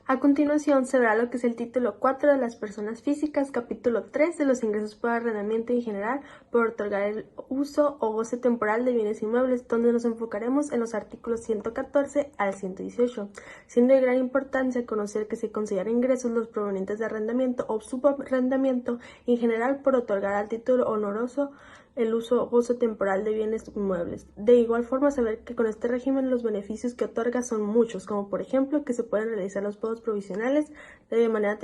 A continuación se verá lo que es el título 4 de las personas físicas, capítulo 3 de los ingresos por arrendamiento en general por otorgar el uso o goce temporal de bienes inmuebles, donde nos enfocaremos en los artículos 114 al 118, siendo de gran importancia conocer que se consideran ingresos los provenientes de arrendamiento o subarrendamiento en general por otorgar al título honoroso el uso o gozo temporal de bienes inmuebles. De igual forma, saber que con este régimen los beneficios que otorga son muchos, como por ejemplo que se pueden realizar los pagos provisionales de manera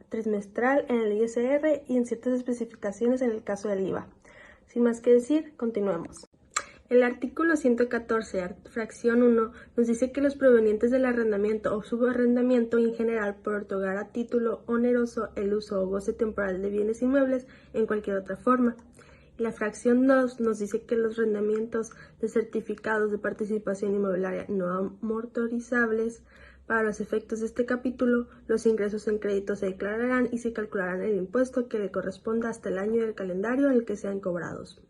trimestral en el ISR y en ciertas especificaciones en el caso del IVA. Sin más que decir, continuemos. El artículo 114, fracción 1, nos dice que los provenientes del arrendamiento o subarrendamiento en general por otorgar a título oneroso el uso o goce temporal de bienes inmuebles en cualquier otra forma. La fracción 2 nos dice que los arrendamientos de certificados de participación inmobiliaria no amortizables, para los efectos de este capítulo, los ingresos en crédito se declararán y se calcularán el impuesto que le corresponda hasta el año del calendario en el que sean cobrados.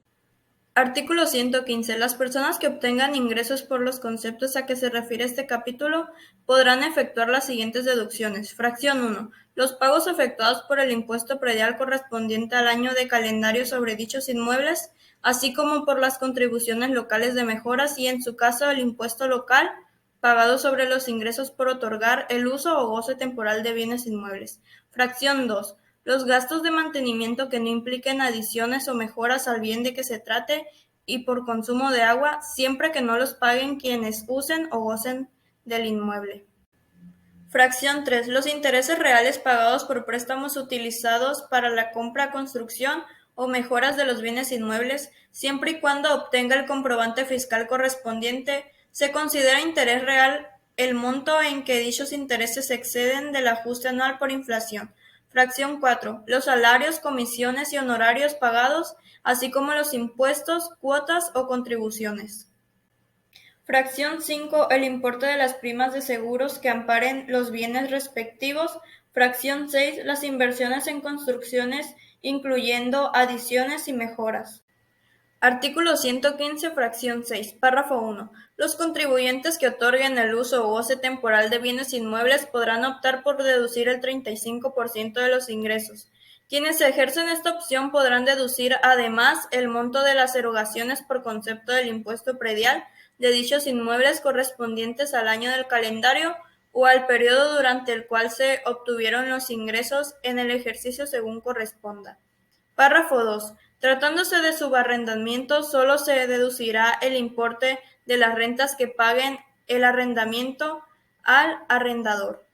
Artículo 115. Las personas que obtengan ingresos por los conceptos a que se refiere este capítulo podrán efectuar las siguientes deducciones. Fracción 1. Los pagos efectuados por el impuesto predial correspondiente al año de calendario sobre dichos inmuebles, así como por las contribuciones locales de mejoras y, en su caso, el impuesto local pagado sobre los ingresos por otorgar el uso o goce temporal de bienes inmuebles. Fracción 2. Los gastos de mantenimiento que no impliquen adiciones o mejoras al bien de que se trate y por consumo de agua, siempre que no los paguen quienes usen o gocen del inmueble. Fracción 3. Los intereses reales pagados por préstamos utilizados para la compra, construcción o mejoras de los bienes inmuebles, siempre y cuando obtenga el comprobante fiscal correspondiente, se considera interés real el monto en que dichos intereses exceden del ajuste anual por inflación. Fracción 4. Los salarios, comisiones y honorarios pagados, así como los impuestos, cuotas o contribuciones. Fracción 5. El importe de las primas de seguros que amparen los bienes respectivos. Fracción 6. Las inversiones en construcciones, incluyendo adiciones y mejoras. Artículo 115, fracción 6, párrafo 1. Los contribuyentes que otorguen el uso o goce temporal de bienes inmuebles podrán optar por deducir el 35% de los ingresos. Quienes ejercen esta opción podrán deducir además el monto de las erogaciones por concepto del impuesto predial de dichos inmuebles correspondientes al año del calendario o al periodo durante el cual se obtuvieron los ingresos en el ejercicio según corresponda. Párrafo 2. Tratándose de subarrendamiento, solo se deducirá el importe de las rentas que paguen el arrendamiento al arrendador.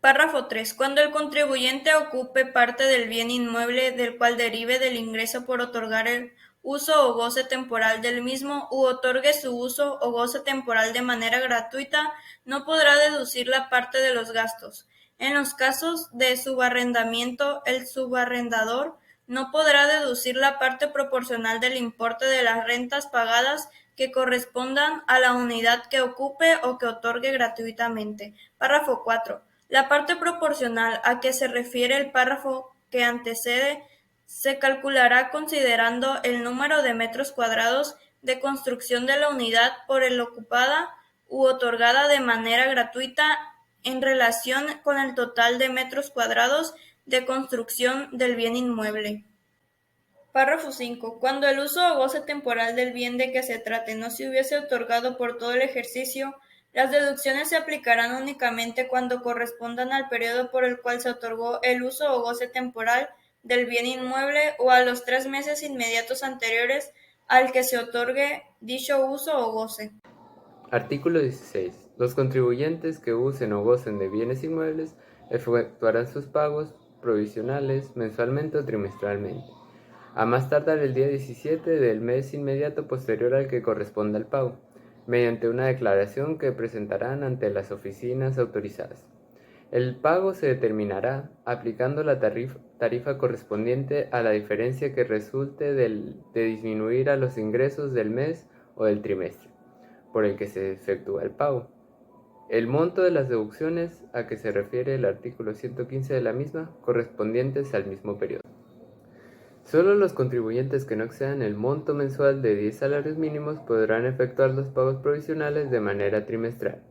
Párrafo 3. Cuando el contribuyente ocupe parte del bien inmueble del cual derive del ingreso por otorgar el uso o goce temporal del mismo u otorgue su uso o goce temporal de manera gratuita, no podrá deducir la parte de los gastos. En los casos de subarrendamiento, el subarrendador no podrá deducir la parte proporcional del importe de las rentas pagadas que correspondan a la unidad que ocupe o que otorgue gratuitamente. Párrafo 4. La parte proporcional a que se refiere el párrafo que antecede se calculará considerando el número de metros cuadrados de construcción de la unidad por el ocupada u otorgada de manera gratuita en relación con el total de metros cuadrados de construcción del bien inmueble. Párrafo 5. Cuando el uso o goce temporal del bien de que se trate no se hubiese otorgado por todo el ejercicio, las deducciones se aplicarán únicamente cuando correspondan al periodo por el cual se otorgó el uso o goce temporal del bien inmueble o a los 3 meses inmediatos anteriores al que se otorgue dicho uso o goce. Artículo 16. Los contribuyentes que usen o gocen de bienes inmuebles efectuarán sus pagos provisionales mensualmente o trimestralmente, a más tardar el día 17 del mes inmediato posterior al que corresponda el pago, mediante una declaración que presentarán ante las oficinas autorizadas. El pago se determinará aplicando la tarifa correspondiente a la diferencia que resulte de disminuir a los ingresos del mes o del trimestre por el que se efectúa el pago. El monto de las deducciones a que se refiere el artículo 115 de la misma, correspondientes al mismo periodo. Solo los contribuyentes que no excedan el monto mensual de 10 salarios mínimos podrán efectuar los pagos provisionales de manera trimestral.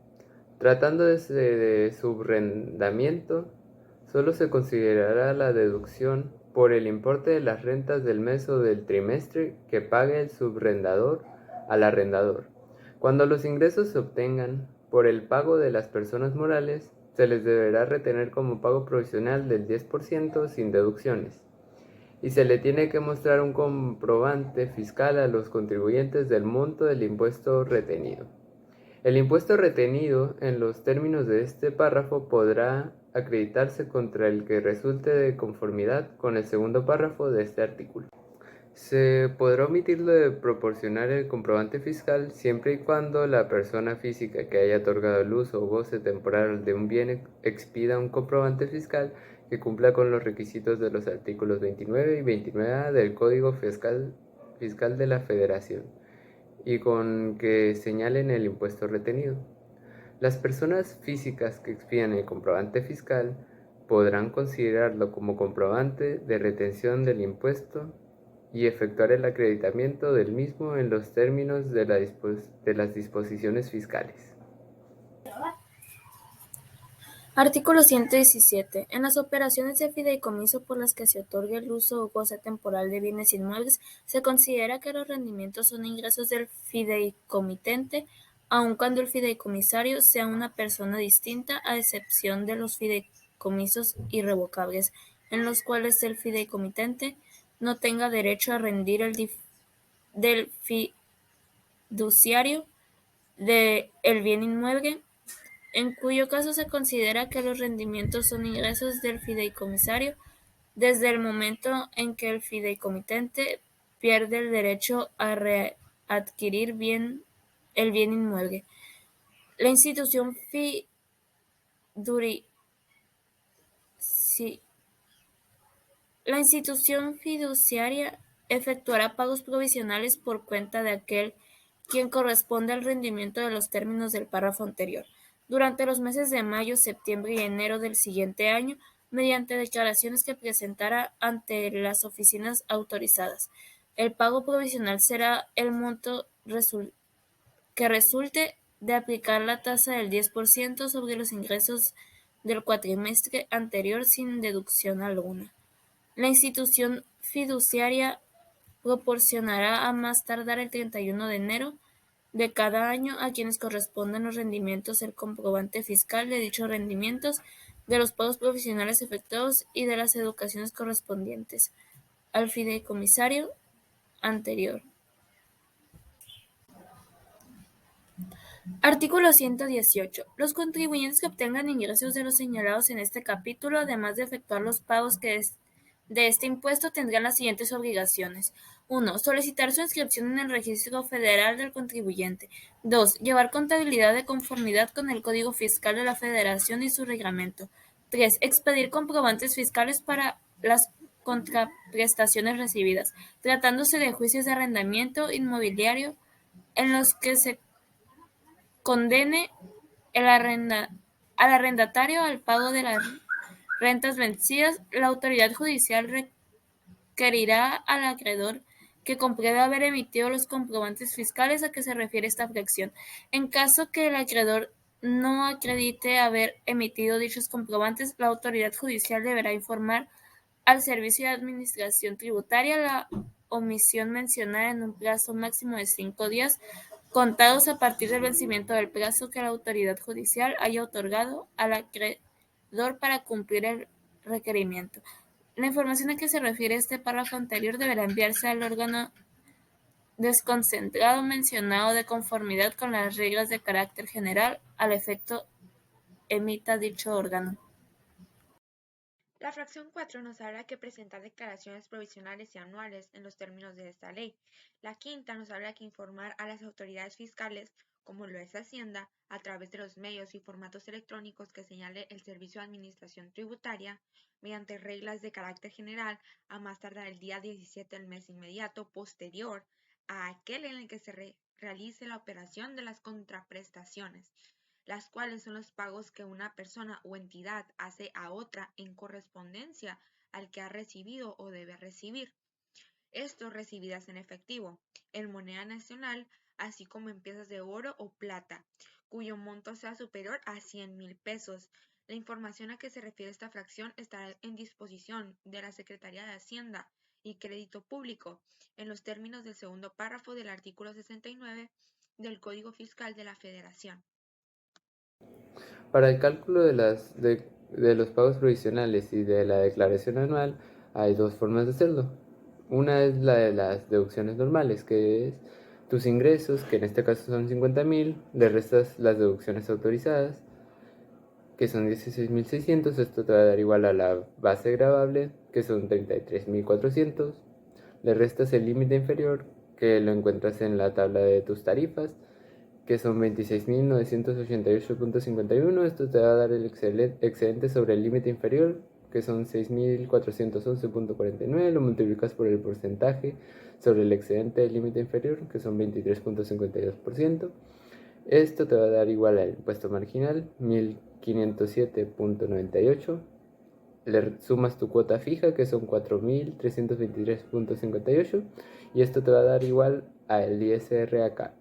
Tratándose de subrendamiento, solo se considerará la deducción por el importe de las rentas del mes o del trimestre que pague el subrendador al arrendador. Cuando los ingresos se obtengan por el pago de las personas morales, se les deberá retener como pago provisional del 10% sin deducciones, y se le tiene que mostrar un comprobante fiscal a los contribuyentes del monto del impuesto retenido. El impuesto retenido en los términos de este párrafo podrá acreditarse contra el que resulte de conformidad con el segundo párrafo de este artículo. Se podrá omitir lo de proporcionar el comprobante fiscal siempre y cuando la persona física que haya otorgado el uso o goce temporal de un bien expida un comprobante fiscal que cumpla con los requisitos de los artículos 29 y 29A del Código Fiscal de la Federación y con que señalen el impuesto retenido. Las personas físicas que expidan el comprobante fiscal podrán considerarlo como comprobante de retención del impuesto y efectuar el acreditamiento del mismo en los términos de las disposiciones fiscales. Artículo 117. En las operaciones de fideicomiso por las que se otorgue el uso o goce temporal de bienes inmuebles, se considera que los rendimientos son ingresos del fideicomitente, aun cuando el fideicomisario sea una persona distinta, a excepción de los fideicomisos irrevocables, en los cuales el fideicomitente no tenga derecho a rendir del fiduciario el bien inmueble, en cuyo caso se considera que los rendimientos son ingresos del fideicomisario desde el momento en que el fideicomitente pierde el derecho a readquirir el bien inmueble. La institución fiduciaria efectuará pagos provisionales por cuenta de aquel quien corresponde al rendimiento de los términos del párrafo anterior, durante los meses de mayo, septiembre y enero del siguiente año, mediante declaraciones que presentara ante las oficinas autorizadas. El pago provisional será el monto que resulte de aplicar la tasa del 10% sobre los ingresos del cuatrimestre anterior sin deducción alguna. La institución fiduciaria proporcionará a más tardar el 31 de enero de cada año a quienes correspondan los rendimientos el comprobante fiscal de dichos rendimientos, de los pagos provisionales efectuados y de las educaciones correspondientes al fideicomisario anterior. Artículo 118. Los contribuyentes que obtengan ingresos de los señalados en este capítulo, además de efectuar los pagos de este impuesto, tendrán las siguientes obligaciones. 1. Solicitar su inscripción en el Registro Federal del Contribuyente. 2. Llevar contabilidad de conformidad con el Código Fiscal de la Federación y su reglamento. 3. Expedir comprobantes fiscales para las contraprestaciones recibidas, tratándose de juicios de arrendamiento inmobiliario en los que se condene al arrendatario al pago de las rentas vencidas. La autoridad judicial requerirá al acreedor que compruebe haber emitido los comprobantes fiscales a que se refiere esta fracción. En caso que el acreedor no acredite haber emitido dichos comprobantes, la autoridad judicial deberá informar al Servicio de Administración Tributaria la omisión mencionada en un plazo máximo de 5 días, contados a partir del vencimiento del plazo que la autoridad judicial haya otorgado al acreedor para cumplir el requerimiento. La información a que se refiere este párrafo anterior deberá enviarse al órgano desconcentrado mencionado de conformidad con las reglas de carácter general al efecto emita dicho órgano. La fracción 4 nos habla que presentar declaraciones provisionales y anuales en los términos de esta ley. La quinta nos habla que informar a las autoridades fiscales, como lo es Hacienda, a través de los medios y formatos electrónicos que señale el Servicio de Administración Tributaria, mediante reglas de carácter general, a más tardar el día 17 del mes inmediato posterior a aquel en el que se realice la operación de las contraprestaciones, las cuales son los pagos que una persona o entidad hace a otra en correspondencia al que ha recibido o debe recibir. Estos recibidas en efectivo, en moneda nacional, así como en piezas de oro o plata, cuyo monto sea superior a 100.000 pesos. La información a que se refiere esta fracción estará en disposición de la Secretaría de Hacienda y Crédito Público, en los términos del segundo párrafo del artículo 69 del Código Fiscal de la Federación. Para el cálculo de los pagos provisionales y de la declaración anual hay dos formas de hacerlo. Una es la de las deducciones normales, que es tus ingresos, que en este caso son 50.000, le restas las deducciones autorizadas, que son 16.600, esto te va a dar igual a la base gravable, que son 33.400, le restas el límite inferior, que lo encuentras en la tabla de tus tarifas, que son 26.988.51, esto te va a dar el excedente sobre el límite inferior, que son 6.411.49, lo multiplicas por el porcentaje sobre el excedente del límite inferior, que son 23.52%. Esto te va a dar igual al impuesto marginal, 1.507.98. Le sumas tu cuota fija, que son 4.323.58, y esto te va a dar igual al ISR acá,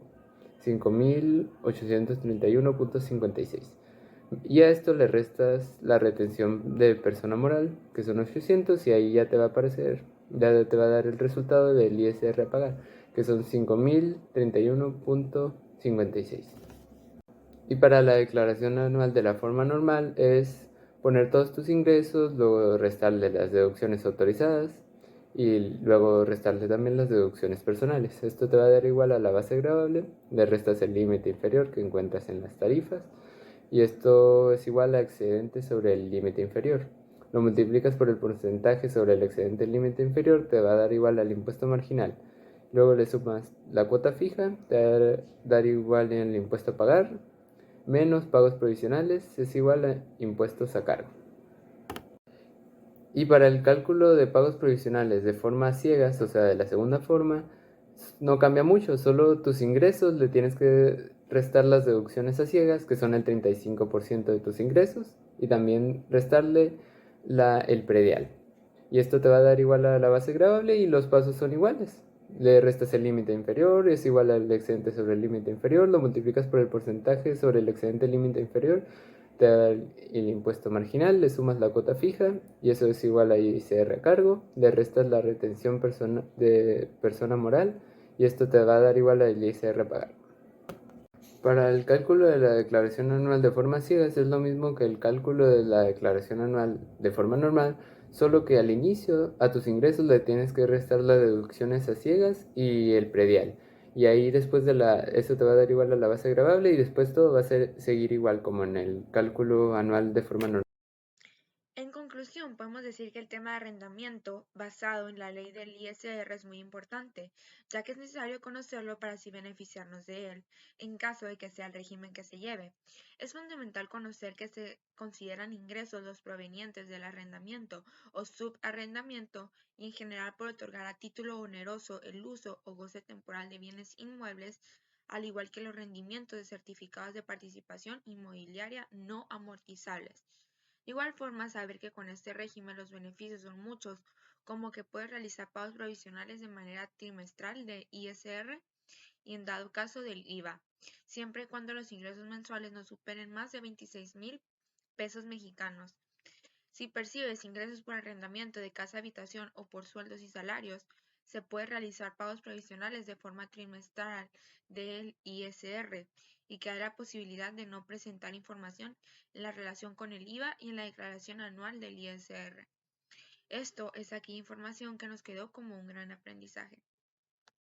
5.831.56. Y a esto le restas la retención de persona moral, que son 800, y ahí ya te va a aparecer, ya te va a dar el resultado del ISR a pagar, que son 5.031.56. Y para la declaración anual de la forma normal es poner todos tus ingresos, luego restarle las deducciones autorizadas y luego restarle también las deducciones personales. Esto te va a dar igual a la base gravable, le restas el límite inferior que encuentras en las tarifas y esto es igual a excedente sobre el límite inferior. Lo multiplicas por el porcentaje sobre el excedente del límite inferior, te va a dar igual al impuesto marginal. Luego le sumas la cuota fija, te va a dar igual el impuesto a pagar, menos pagos provisionales es igual a impuestos a cargo. Y para el cálculo de pagos provisionales de forma ciegas, o sea, de la segunda forma, no cambia mucho, solo tus ingresos le tienes que restar las deducciones a ciegas, que son el 35% de tus ingresos, y también restarle el predial. Y esto te va a dar igual a la base gravable y los pasos son iguales. Le restas el límite inferior, es igual al excedente sobre el límite inferior, lo multiplicas por el porcentaje sobre el excedente límite inferior, te da el impuesto marginal, le sumas la cuota fija y eso es igual a ISR a cargo, le restas la retención de persona moral y esto te va a dar igual al ISR a pagar. Para el cálculo de la declaración anual de forma ciegas es lo mismo que el cálculo de la declaración anual de forma normal, solo que al inicio a tus ingresos le tienes que restar las deducciones a ciegas y el predial. Y ahí después eso te va a dar igual a la base gravable y después todo va a seguir igual como en el cálculo anual de forma normal. En conclusión, podemos decir que el tema de arrendamiento basado en la ley del ISR es muy importante, ya que es necesario conocerlo para así beneficiarnos de él, en caso de que sea el régimen que se lleve. Es fundamental conocer que se consideran ingresos los provenientes del arrendamiento o subarrendamiento y en general por otorgar a título oneroso el uso o goce temporal de bienes inmuebles, al igual que los rendimientos de certificados de participación inmobiliaria no amortizables. De igual forma, saber que con este régimen los beneficios son muchos, como que puedes realizar pagos provisionales de manera trimestral de ISR y en dado caso del IVA, siempre y cuando los ingresos mensuales no superen más de 26.000 pesos mexicanos. Si percibes ingresos por arrendamiento de casa habitación o por sueldos y salarios, se puede realizar pagos provisionales de forma trimestral del ISR y que hay la posibilidad de no presentar información en la relación con el IVA y en la declaración anual del ISR. Esto es aquí información que nos quedó como un gran aprendizaje.